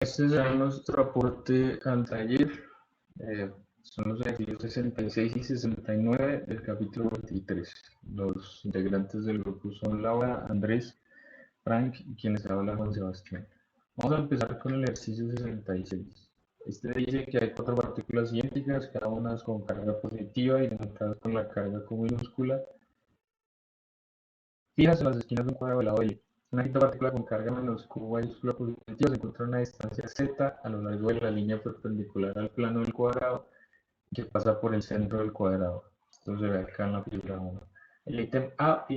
Este será nuestro aporte al taller. Son los ejercicios 66 y 69 del capítulo 23. Los integrantes del grupo son Laura, Andrés, Frank y quienes habla Juan Sebastián. Vamos a empezar con el ejercicio 66. Este dice que hay cuatro partículas idénticas, cada una con carga positiva y denotadas con la carga Q minúscula, fijas en las esquinas de un cuadrado del lado L. Una quinta partícula con carga menos Q mayúscula positiva se encuentra a una distancia z a lo largo de la línea perpendicular al plano del cuadrado que pasa por el centro del cuadrado. Esto se ve acá en la figura 1. El ítem A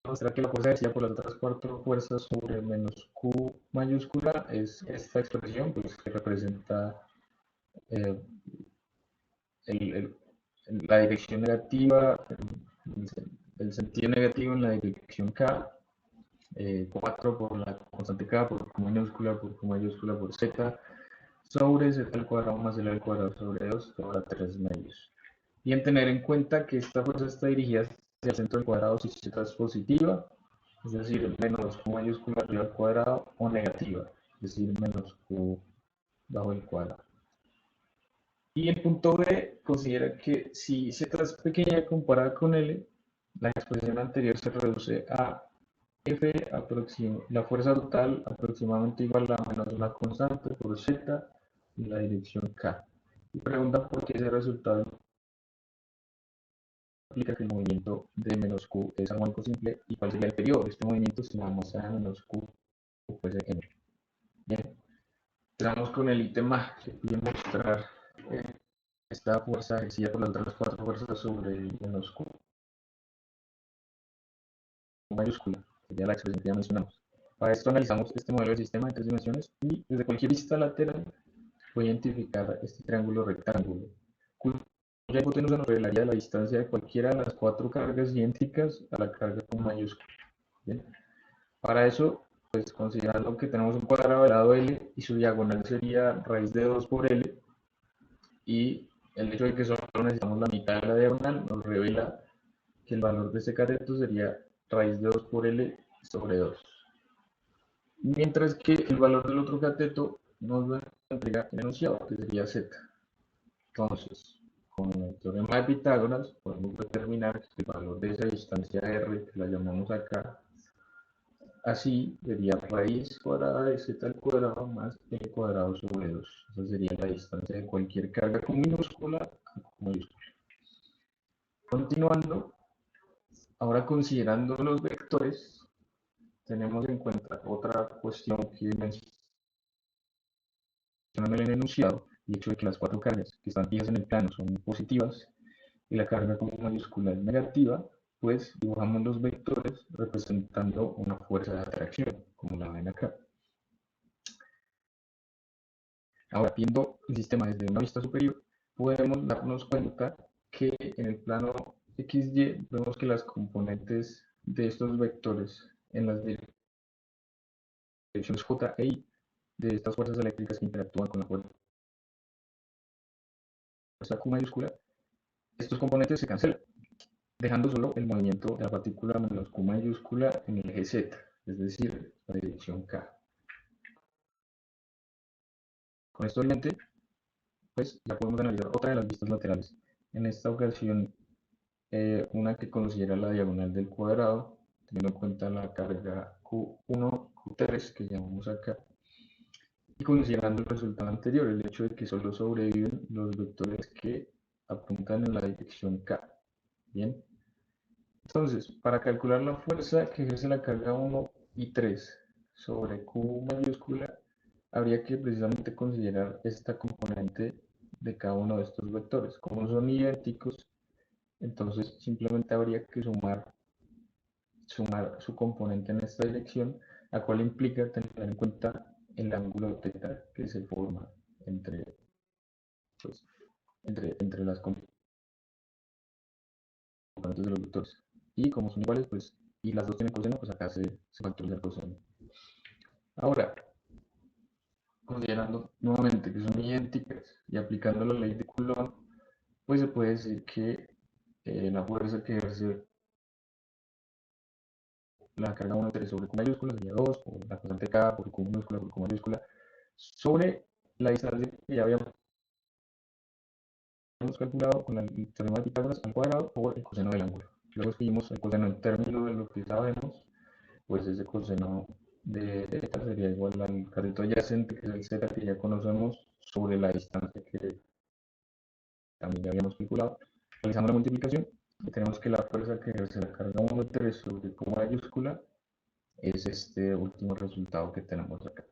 muestra que la fuerza ejercida por las otras cuatro fuerzas sobre menos Q mayúscula es esta expresión, pues, que representa eh, el, el, la dirección negativa, el sentido negativo en la dirección K, 4 por la constante K, por Q minúscula, por Q mayúscula, por Z, sobre Z al cuadrado más L al cuadrado sobre 2, sobre 3 medios. Bien tener en cuenta que esta fuerza está dirigida hacia el centro del cuadrado si Z es positiva, es decir, menos Q mayúscula arriba al cuadrado, o negativa, es decir, menos Q bajo el cuadrado. Y el punto B considera que si Z es pequeña comparada con L, la expresión anterior se reduce a F, la fuerza total aproximadamente igual a menos una constante por Z en la dirección K. Y pregunta por qué ese resultado implica que el movimiento de menos Q es armónico simple y cuál sería el periodo de este movimiento si la masa de menos Q fuese M. Bien, empezamos con el ítem A que pide mostrar esta fuerza ejercida por las otras cuatro fuerzas sobre el menos Q mayúscula, que sería la expresión que ya mencionamos. Para esto analizamos este modelo de sistema en tres dimensiones y desde cualquier vista lateral voy a identificar este triángulo rectángulo, cuya hipotenusa nos revelaría la distancia de cualquiera de las cuatro cargas idénticas a la carga con mayúscula. ¿Bien? Para eso, pues considerando que tenemos un cuadrado de lado L y su diagonal sería raíz de 2 por L, y el hecho de que solo necesitamos la mitad de la diagonal nos revela que el valor de este cateto sería raíz de 2 por L sobre 2. Mientras que el valor del otro cateto nos lo entrega el enunciado, que sería Z. Entonces, con el teorema de Pitágoras podemos determinar que el valor de esa distancia R, que la llamamos acá, así sería raíz cuadrada de z al cuadrado más l cuadrado sobre 2. Esa sería la distancia de cualquier carga con minúscula a con mayúscula. Continuando, ahora considerando los vectores, tenemos en cuenta otra cuestión que menciona en el enunciado, el hecho de que las cuatro cargas que están fijas en el plano son positivas y la carga con mayúscula es negativa, pues dibujamos los vectores representando una fuerza de atracción, como la ven acá. Ahora, viendo el sistema desde una vista superior, podemos darnos cuenta que en el plano XY vemos que las componentes de estos vectores en las direcciones J e I de estas fuerzas eléctricas que interactúan con la fuerza Q mayúscula, estos componentes se cancelan, dejando solo el movimiento de la partícula menos Q mayúscula en el eje Z, es decir, la dirección K. Con esto obviamente, pues ya podemos analizar otra de las vistas laterales. En esta ocasión, una que considera la diagonal del cuadrado, teniendo en cuenta la carga Q1, Q3 que llamamos acá, y considerando el resultado anterior, el hecho de que solo sobreviven los vectores que apuntan en la dirección K. Bien, entonces, para calcular la fuerza que ejerce la carga 1 y 3 sobre Q mayúscula, habría que precisamente considerar esta componente de cada uno de estos vectores. Como son idénticos, entonces simplemente habría que sumar su componente en esta dirección, la cual implica tener en cuenta el ángulo θ que se forma entre, pues, entre las componentes de los vectores. Y como son iguales, pues, y las dos tienen coseno, pues acá se factoriza el coseno. Ahora, considerando nuevamente que son idénticas y aplicando la ley de Coulomb, pues se puede decir que la fuerza que ejerce la carga 1 sobre Q mayúscula sería 2, por la constante K por Q minúscula por Q mayúscula, sobre la distancia que ya habíamos calculado con el teorema de Pitágoras al cuadrado por el coseno del ángulo. Luego escribimos el coseno en términos de lo que sabemos, pues ese coseno de θ sería igual al cateto adyacente, que es el z que ya conocemos, sobre la distancia que también ya habíamos calculado. Realizamos la multiplicación y tenemos que la fuerza que ejerce la carga 1 de 3 sobre Q mayúscula es este último resultado que tenemos acá.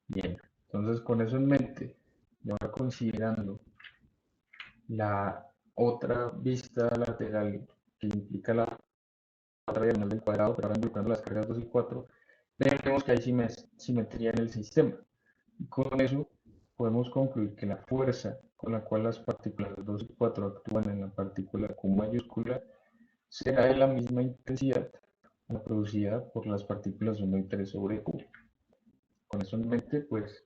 Bien, entonces con eso en mente, y ahora considerando la otra vista lateral que implica la otra diagonal del cuadrado, pero ahora involucrando las cargas 2 y 4, vemos que hay simetría en el sistema. Y con eso podemos concluir que la fuerza con la cual las partículas 2 y 4 actúan en la partícula Q mayúscula será de la misma intensidad a la producida por las partículas 1 y 3 sobre Q. Con eso en mente, pues,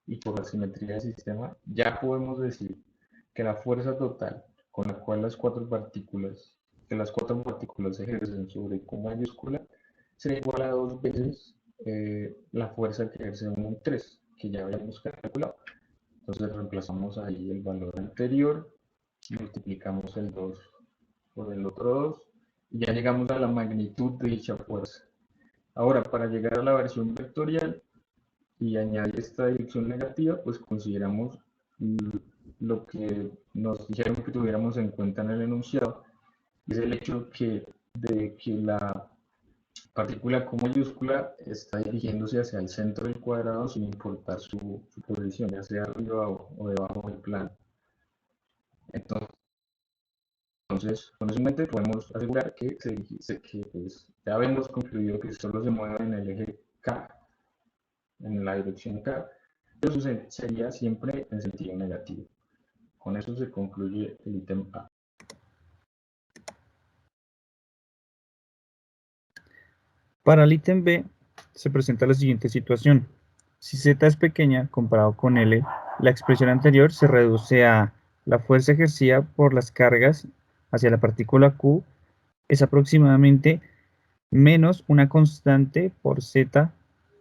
y por la simetría del sistema, ya podemos decir que la fuerza total con la cual las cuatro partículas ejercen sobre Q mayúscula será igual a 2 veces la fuerza que ejerce 1 y 3, que ya habíamos calculado. Entonces reemplazamos ahí el valor anterior, multiplicamos el 2 por el otro 2, y ya llegamos a la magnitud de dicha fuerza. Ahora, para llegar a la versión vectorial y añadir esta dirección negativa, pues consideramos lo que nos dijeron que tuviéramos en cuenta en el enunciado, es el hecho de que la partícula Q mayúscula está dirigiéndose hacia el centro del cuadrado sin importar su posición, ya sea arriba o debajo del plano. Entonces, con eso en mente podemos asegurar que, pues, ya hemos concluido que solo se mueve en el eje K, en la dirección K, pero sería siempre en sentido negativo. Con eso se concluye el ítem A. Para el ítem B se presenta la siguiente situación. Si z es pequeña comparado con L, la expresión anterior se reduce a la fuerza ejercida por las cargas hacia la partícula Q es aproximadamente menos una constante por z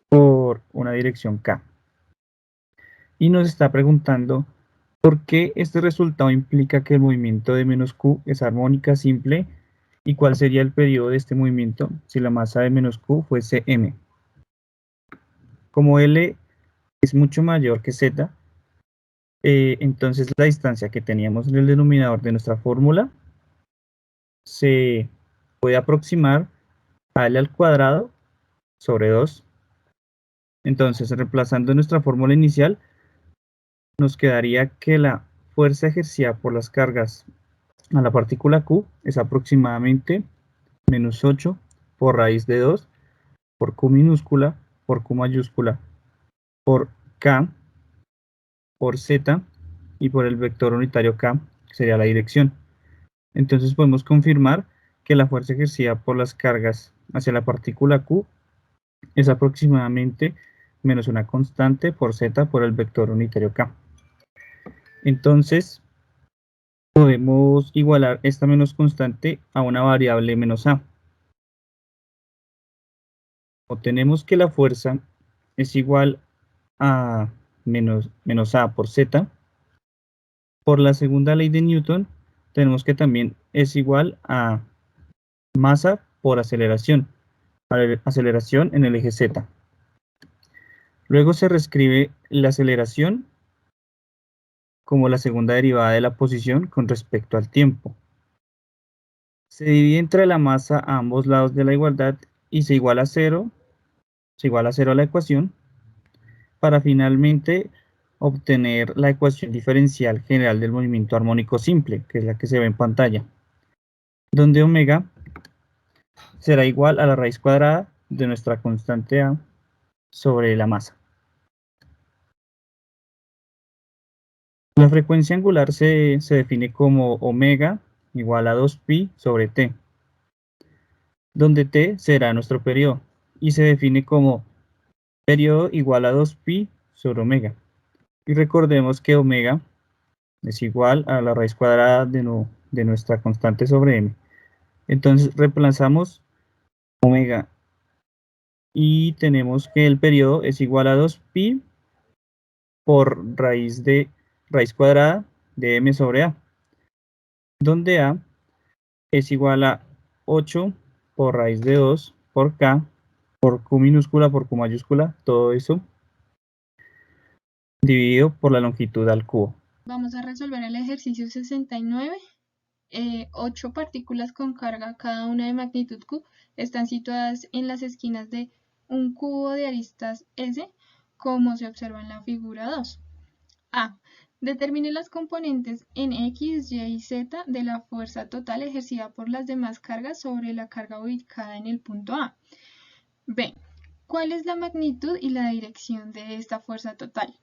por una dirección K. Y nos está preguntando por qué este resultado implica que el movimiento de menos Q es armónica simple y cuál sería el periodo de este movimiento si la masa de menos Q fuese m. Como L es mucho mayor que z, entonces la distancia que teníamos en el denominador de nuestra fórmula se puede aproximar a L al cuadrado sobre 2. Entonces, reemplazando nuestra fórmula inicial, nos quedaría que la fuerza ejercida por las cargas a la partícula Q es aproximadamente menos 8 por raíz de 2 por Q minúscula por Q mayúscula por K por Z y por el vector unitario K, que sería la dirección. Entonces podemos confirmar que la fuerza ejercida por las cargas hacia la partícula Q es aproximadamente menos una constante por Z por el vector unitario K. Entonces podemos igualar esta menos constante a una variable menos A. Obtenemos que la fuerza es igual a menos A por Z. Por la segunda ley de Newton, tenemos que también es igual a masa por aceleración. Aceleración en el eje Z. Luego se reescribe la aceleración como la segunda derivada de la posición con respecto al tiempo. Se divide entre la masa a ambos lados de la igualdad y se iguala a 0 a la ecuación para finalmente obtener la ecuación diferencial general del movimiento armónico simple, que es la que se ve en pantalla, donde omega será igual a la raíz cuadrada de nuestra constante A sobre la masa. La frecuencia angular se define como omega igual a 2pi sobre t, donde t será nuestro periodo, y se define como periodo igual a 2pi sobre omega. Y recordemos que omega es igual a la raíz cuadrada de nuestra constante sobre m. Entonces reemplazamos omega y tenemos que el periodo es igual a 2pi por raíz cuadrada de m sobre a, donde a es igual a 8 por raíz de 2 por k, por q minúscula, por q mayúscula, todo eso dividido por la longitud al cubo. Vamos a resolver el ejercicio 69. 8 partículas con carga, cada una de magnitud q, están situadas en las esquinas de un cubo de aristas S, como se observa en la figura 2. A. Determine las componentes en X, Y y Z de la fuerza total ejercida por las demás cargas sobre la carga ubicada en el punto A. B. ¿Cuál es la magnitud y la dirección de esta fuerza total?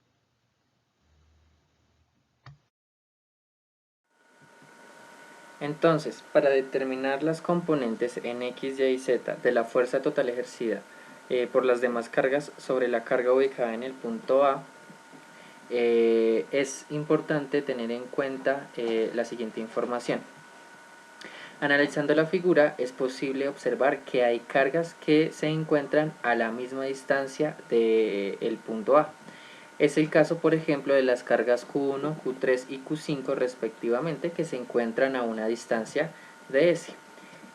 Entonces, para determinar las componentes en X, Y y Z de la fuerza total ejercida por las demás cargas sobre la carga ubicada en el punto A, es importante tener en cuenta la siguiente información. Analizando la figura, es posible observar que hay cargas que se encuentran a la misma distancia del punto A. Es el caso, por ejemplo, de las cargas Q1, Q3 y Q5 respectivamente, que se encuentran a una distancia de S.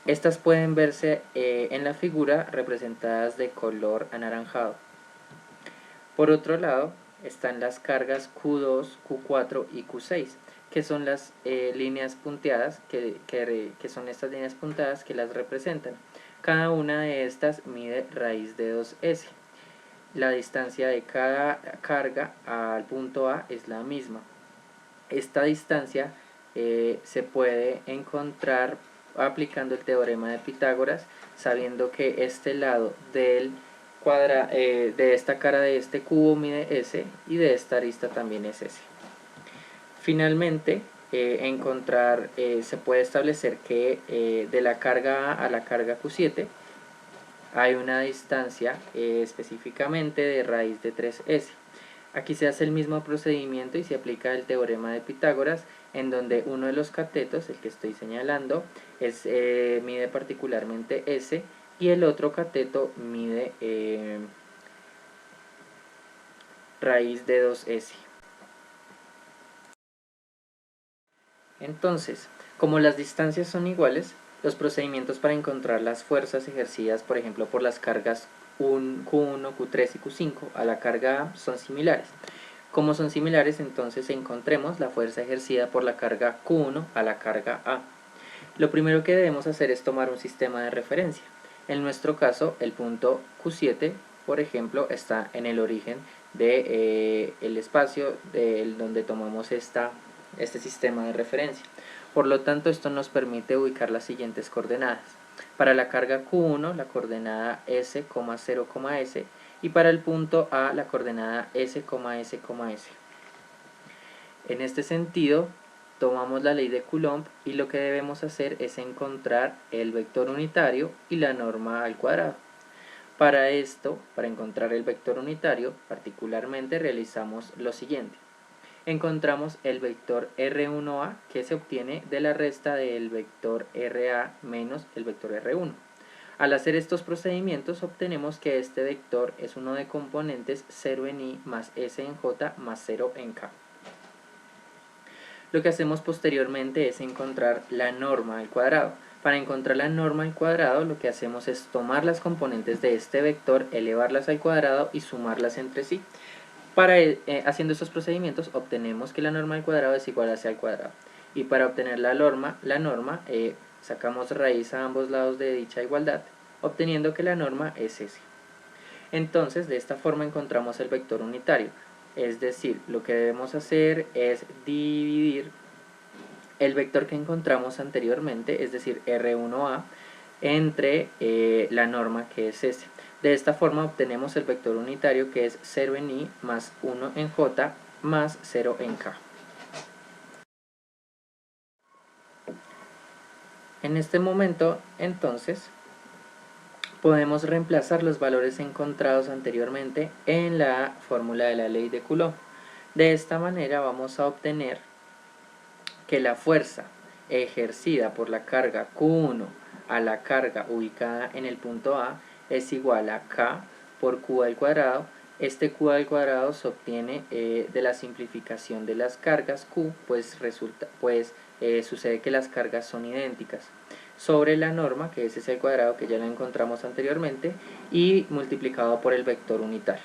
Estas pueden verse en la figura representadas de color anaranjado. Por otro lado, están las cargas Q2, Q4 y Q6, que son las líneas punteadas, que son estas líneas punteadas que las representan. Cada una de estas mide raíz de 2S. La distancia de cada carga al punto A es la misma. Esta distancia se puede encontrar aplicando el teorema de Pitágoras, sabiendo que este lado de esta cara de este cubo mide S y de esta arista también es S. Finalmente, se puede establecer que de la carga A a la carga Q7 hay una distancia específicamente de raíz de 3S. Aquí se hace el mismo procedimiento y se aplica el teorema de Pitágoras, en donde uno de los catetos, el que estoy señalando, mide particularmente S y el otro cateto mide raíz de 2S. Entonces, como las distancias son iguales, los procedimientos para encontrar las fuerzas ejercidas, por ejemplo, por las cargas Q1, Q3 y Q5 a la carga A son similares. Como son similares, entonces encontremos la fuerza ejercida por la carga Q1 a la carga A. Lo primero que debemos hacer es tomar un sistema de referencia. En nuestro caso, el punto Q7, por ejemplo, está en el origen del espacio donde tomamos este sistema de referencia. Por lo tanto, esto nos permite ubicar las siguientes coordenadas. Para la carga Q1, la coordenada S, 0, S, y para el punto A, la coordenada S, S, S. En este sentido, tomamos la ley de Coulomb y lo que debemos hacer es encontrar el vector unitario y la norma al cuadrado. Para esto, para encontrar el vector unitario, particularmente realizamos lo siguiente. Encontramos el vector R1A que se obtiene de la resta del vector RA menos el vector R1. Al hacer estos procedimientos obtenemos que este vector es uno de componentes 0 en I más S en J más 0 en K. Lo que hacemos posteriormente es encontrar la norma al cuadrado. Para encontrar la norma al cuadrado lo que hacemos es tomar las componentes de este vector, elevarlas al cuadrado y sumarlas entre sí. Haciendo estos procedimientos obtenemos que la norma al cuadrado es igual a C al cuadrado. Y para obtener la norma sacamos raíz a ambos lados de dicha igualdad, obteniendo que la norma es S. Entonces, de esta forma encontramos el vector unitario. Es decir, lo que debemos hacer es dividir el vector que encontramos anteriormente, es decir, R1A, entre la norma que es S. De esta forma obtenemos el vector unitario que es 0 en I más 1 en J más 0 en K. En este momento, entonces, podemos reemplazar los valores encontrados anteriormente en la fórmula de la ley de Coulomb. De esta manera vamos a obtener que la fuerza ejercida por la carga Q1 a la carga ubicada en el punto A es igual a K por Q al cuadrado. Este Q al cuadrado se obtiene de la simplificación de las cargas Q, pues sucede que las cargas son idénticas, sobre la norma, que ese es el cuadrado que ya lo encontramos anteriormente, y multiplicado por el vector unitario.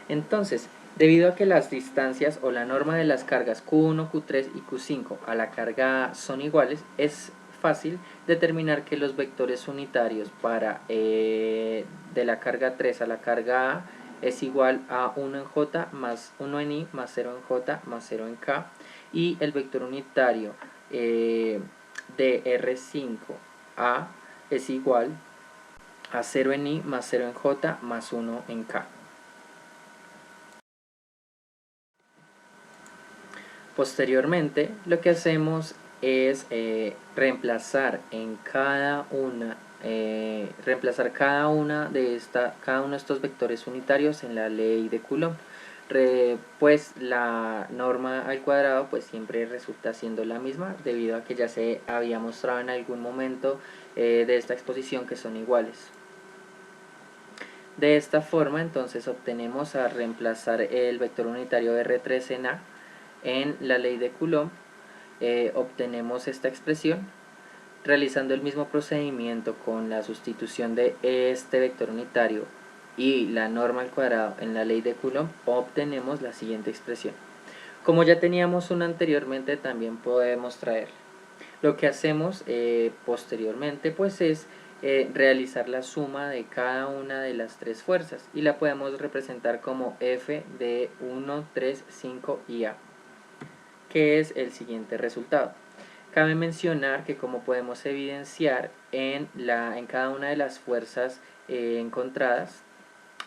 Entonces, debido a que las distancias o la norma de las cargas Q1, Q3 y Q5 a la carga A son iguales, es fácil determinar que los vectores unitarios para de la carga 3 a la carga A es igual a 1 en J más 1 en I más 0 en J más 0 en K, y el vector unitario de R5A es igual a 0 en I más 0 en J más 1 en K. Posteriormente, lo que hacemos es reemplazar cada uno de estos vectores unitarios en la ley de Coulomb. Pues la norma al cuadrado pues siempre resulta siendo la misma, debido a que ya se había mostrado en algún momento de esta exposición que son iguales. De esta forma, entonces, obtenemos, a reemplazar el vector unitario R3 en A en la ley de Coulomb, obtenemos esta expresión. Realizando el mismo procedimiento con la sustitución de este vector unitario y la norma al cuadrado en la ley de Coulomb, obtenemos la siguiente expresión. Como ya teníamos una anteriormente, también podemos traer. Lo que hacemos posteriormente pues es realizar la suma de cada una de las tres fuerzas, y la podemos representar como F de 1, 3, 5 y A, que es el siguiente resultado. Cabe mencionar que, como podemos evidenciar, en cada una de las fuerzas encontradas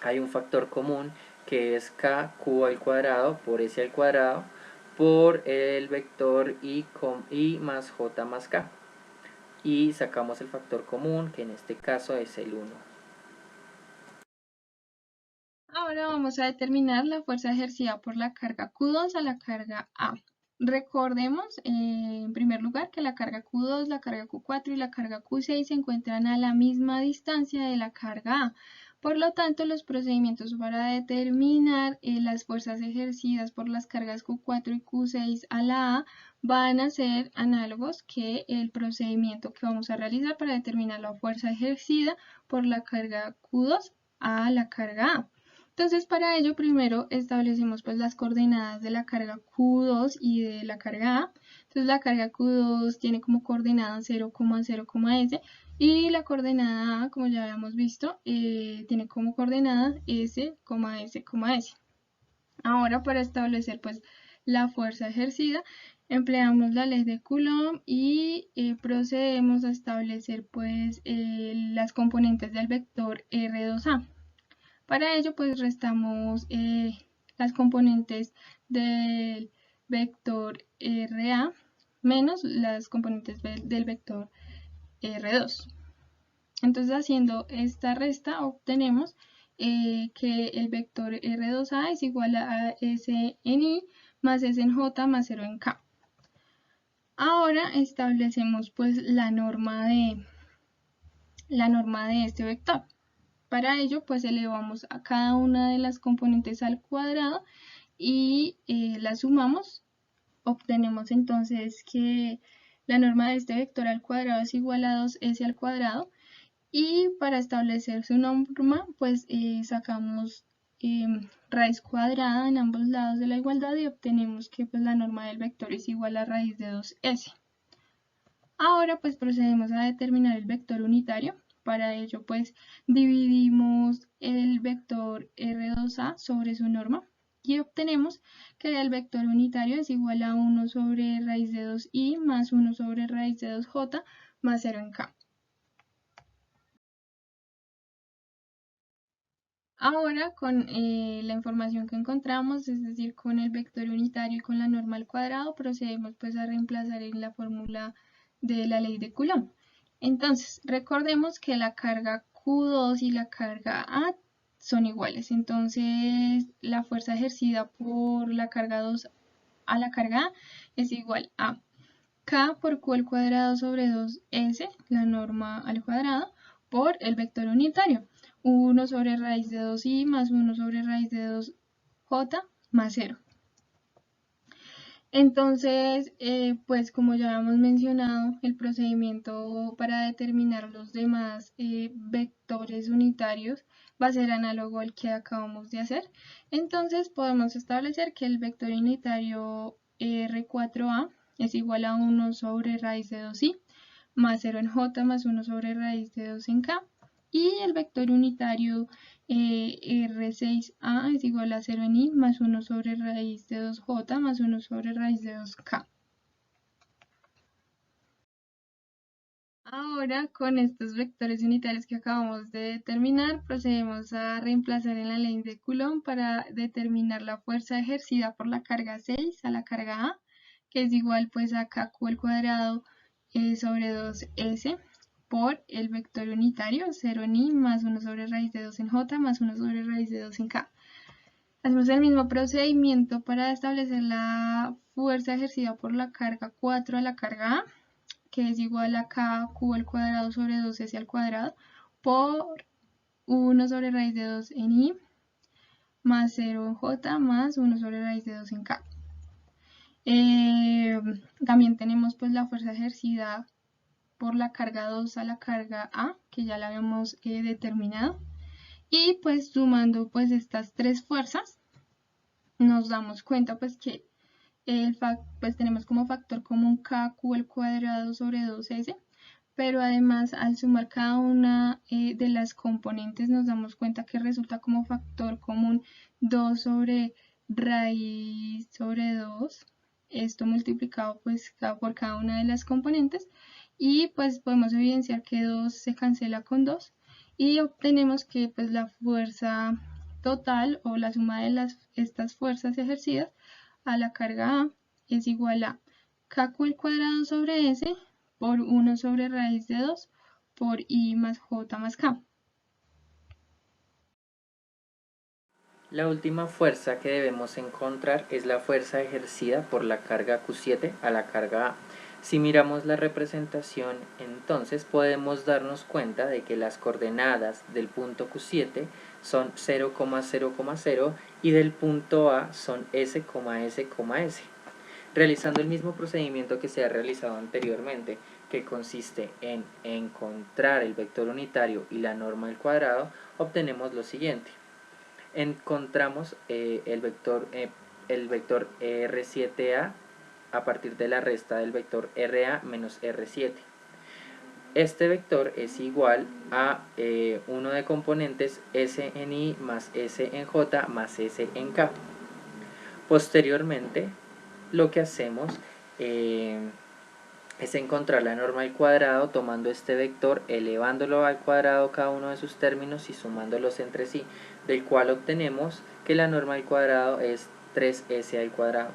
hay un factor común, que es KQ al cuadrado por S al cuadrado por el vector I más J más K, y sacamos el factor común, que en este caso es el 1. Ahora vamos a determinar la fuerza ejercida por la carga Q2 a la carga A. Recordemos en primer lugar que la carga Q2, la carga Q4 y la carga Q6 se encuentran a la misma distancia de la carga A. Por lo tanto, los procedimientos para determinar las fuerzas ejercidas por las cargas Q4 y Q6 a la A van a ser análogos que el procedimiento que vamos a realizar para determinar la fuerza ejercida por la carga Q2 a la carga A. Entonces, para ello primero establecemos pues las coordenadas de la carga Q2 y de la carga A. Entonces, la carga Q2 tiene como coordenada 0,0,S, y la coordenada A, como ya habíamos visto, tiene como coordenada S, S, S. Ahora, para establecer pues la fuerza ejercida, empleamos la ley de Coulomb y procedemos a establecer pues las componentes del vector R2A. Para ello, pues restamos las componentes del vector RA menos las componentes del vector R2. Entonces, haciendo esta resta, obtenemos que el vector R2A es igual a S en I más S en J más 0 en K. Ahora establecemos pues la norma de este vector. Para ello, pues elevamos a cada una de las componentes al cuadrado y las sumamos. Obtenemos entonces que la norma de este vector al cuadrado es igual a 2s al cuadrado, y para establecer su norma, pues sacamos raíz cuadrada en ambos lados de la igualdad y obtenemos que pues, la norma del vector es igual a raíz de 2s. Ahora pues procedemos a determinar el vector unitario. Para ello pues dividimos el vector R2A sobre su norma y obtenemos que el vector unitario es igual a 1 sobre raíz de 2i más 1 sobre raíz de 2j más 0 en k. Ahora con la información que encontramos, es decir, con el vector unitario y con la norma al cuadrado, procedemos pues a reemplazar en la fórmula de la ley de Coulomb. Entonces, recordemos que la carga Q2 y la carga A son iguales. Entonces, la fuerza ejercida por la carga 2 a la carga A es igual a K por Q al cuadrado sobre 2S, la norma al cuadrado, por el vector unitario, 1 sobre raíz de 2i más 1 sobre raíz de 2j más 0. Entonces, pues como ya hemos mencionado, el procedimiento para determinar los demás vectores unitarios va a ser análogo al que acabamos de hacer. Entonces, podemos establecer que el vector unitario R4A es igual a 1 sobre raíz de 2i más 0 en j más 1 sobre raíz de 2 en k. Y el vector unitario R6A es igual a 0 en i más 1 sobre raíz de 2j más 1 sobre raíz de 2k. Ahora, con estos vectores unitarios que acabamos de determinar, procedemos a reemplazar en la ley de Coulomb para determinar la fuerza ejercida por la carga 6 a la carga A, que es igual pues a kq al cuadrado sobre 2s por el vector unitario 0 en i más 1 sobre raíz de 2 en j más 1 sobre raíz de 2 en k. Hacemos el mismo procedimiento para establecer la fuerza ejercida por la carga 4 a la carga A, que es igual a kq al cuadrado sobre 2s al cuadrado por 1 sobre raíz de 2 en i más 0 en j más 1 sobre raíz de 2 en k. También tenemos pues la fuerza ejercida por la carga 2 a la carga A, que ya la habíamos determinado. Y pues sumando pues estas tres fuerzas, nos damos cuenta pues que pues tenemos como factor común kq al cuadrado sobre 2s, pero además al sumar cada una de las componentes nos damos cuenta que resulta como factor común 2 sobre raíz sobre 2, esto multiplicado pues por cada una de las componentes, y pues podemos evidenciar que 2 se cancela con 2 y obtenemos que pues la fuerza total o la suma de estas fuerzas ejercidas a la carga A es igual a kq al cuadrado sobre s por 1 sobre raíz de 2 por i más j más k. La última fuerza que debemos encontrar es la fuerza ejercida por la carga Q7 a la carga A. Si miramos la representación, entonces podemos darnos cuenta de que las coordenadas del punto Q7 son 0,0,0 y del punto A son s, s, s. Realizando el mismo procedimiento que se ha realizado anteriormente, que consiste en encontrar el vector unitario y la norma al cuadrado, obtenemos lo siguiente. Encontramos el vector R7A a partir de la resta del vector RA menos R7. Este vector es igual a uno de componentes S en I más S en J más S en K. Posteriormente, lo que hacemos es encontrar la norma al cuadrado tomando este vector, elevándolo al cuadrado cada uno de sus términos y sumándolos entre sí, del cual obtenemos que la norma al cuadrado es 3s al cuadrado.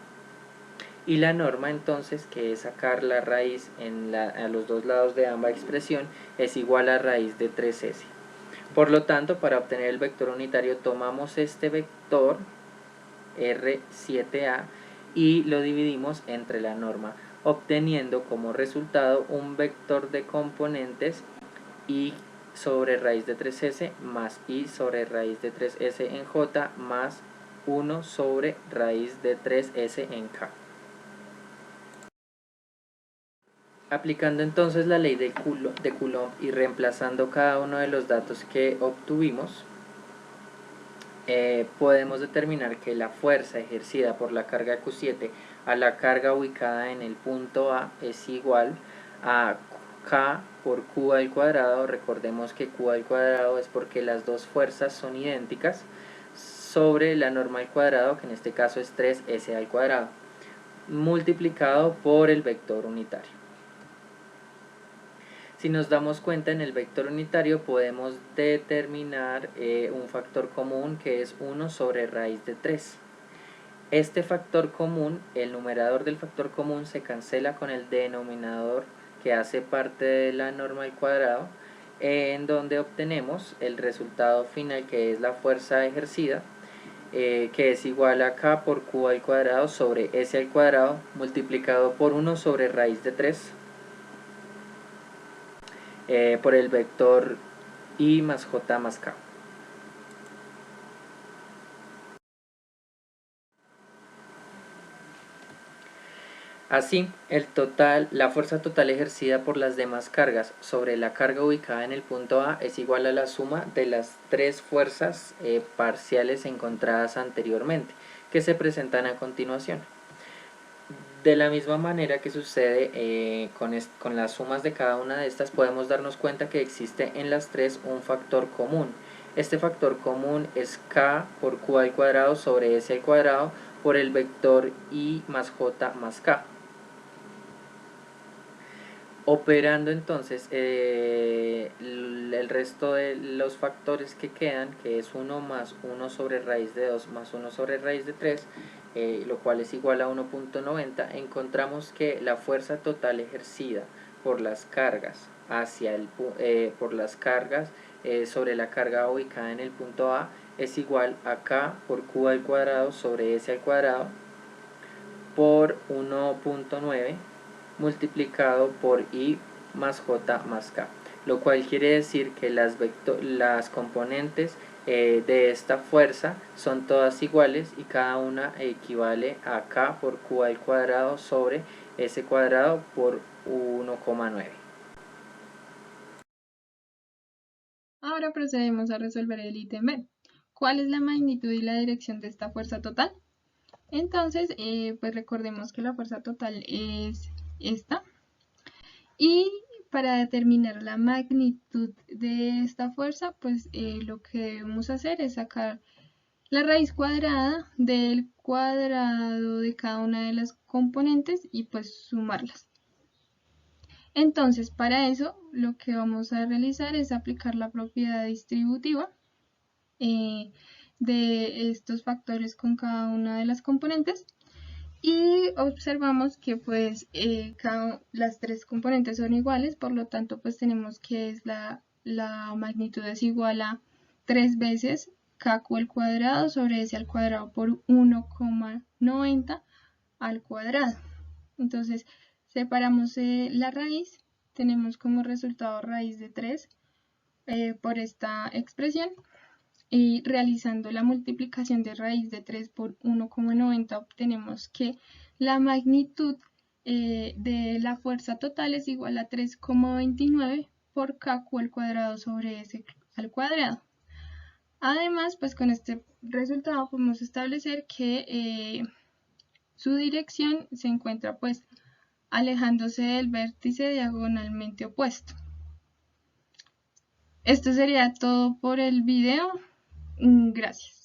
Y la norma entonces, que es sacar la raíz a los dos lados de ambas expresión, es igual a raíz de 3s. Por lo tanto, para obtener el vector unitario tomamos este vector R7A y lo dividimos entre la norma, obteniendo como resultado un vector de componentes i sobre raíz de 3s más i sobre raíz de 3s en j más 1 sobre raíz de 3s en k. Aplicando entonces la ley de Coulomb y reemplazando cada uno de los datos que obtuvimos, podemos determinar que la fuerza ejercida por la carga Q7 a la carga ubicada en el punto A es igual a K por Q al cuadrado. Recordemos que Q al cuadrado es porque las dos fuerzas son idénticas, sobre la norma al cuadrado, que en este caso es 3s al cuadrado, multiplicado por el vector unitario. Si nos damos cuenta, en el vector unitario podemos determinar un factor común que es 1 sobre raíz de 3. Este factor común, el numerador del factor común se cancela con el denominador que hace parte de la norma al cuadrado, en donde obtenemos el resultado final, que es la fuerza ejercida, que es igual a K por Q al cuadrado sobre S al cuadrado multiplicado por 1 sobre raíz de 3 por el vector I más J más K. Así, la fuerza total ejercida por las demás cargas sobre la carga ubicada en el punto A es igual a la suma de las tres fuerzas parciales encontradas anteriormente, que se presentan a continuación. De la misma manera que sucede con las sumas de cada una de estas, podemos darnos cuenta que existe en las tres un factor común. Este factor común es K por Q al cuadrado sobre S al cuadrado por el vector I más J más K. Operando entonces el resto de los factores que quedan, que es 1 más 1 sobre raíz de 2 más 1 sobre raíz de 3, lo cual es igual a 1.90, encontramos que la fuerza total ejercida por las cargas sobre la carga ubicada en el punto A es igual a K por Q al cuadrado sobre S al cuadrado por 1.9 multiplicado por I más J más K, lo cual quiere decir que las componentes de esta fuerza son todas iguales y cada una equivale a K por Q al cuadrado sobre S cuadrado por 1,9. Ahora procedemos a resolver el ítem B. ¿Cuál es la magnitud y la dirección de esta fuerza total? Entonces, pues recordemos que la fuerza total es esta. Y para determinar la magnitud de esta fuerza, pues lo que debemos hacer es sacar la raíz cuadrada del cuadrado de cada una de las componentes y pues sumarlas. Entonces, para eso lo que vamos a realizar es aplicar la propiedad distributiva de estos factores con cada una de las componentes. Y observamos que pues las tres componentes son iguales, por lo tanto pues tenemos que la magnitud es igual a 3 veces KQ al cuadrado sobre S al cuadrado por 1,90 al cuadrado. Entonces separamos la raíz, tenemos como resultado raíz de 3 por esta expresión. Y realizando la multiplicación de raíz de 3 por 1,90 obtenemos que la magnitud de la fuerza total es igual a 3,29 por KQ al cuadrado sobre S al cuadrado. Además, pues con este resultado podemos establecer que su dirección se encuentra pues alejándose del vértice diagonalmente opuesto. Esto sería todo por el video. Gracias.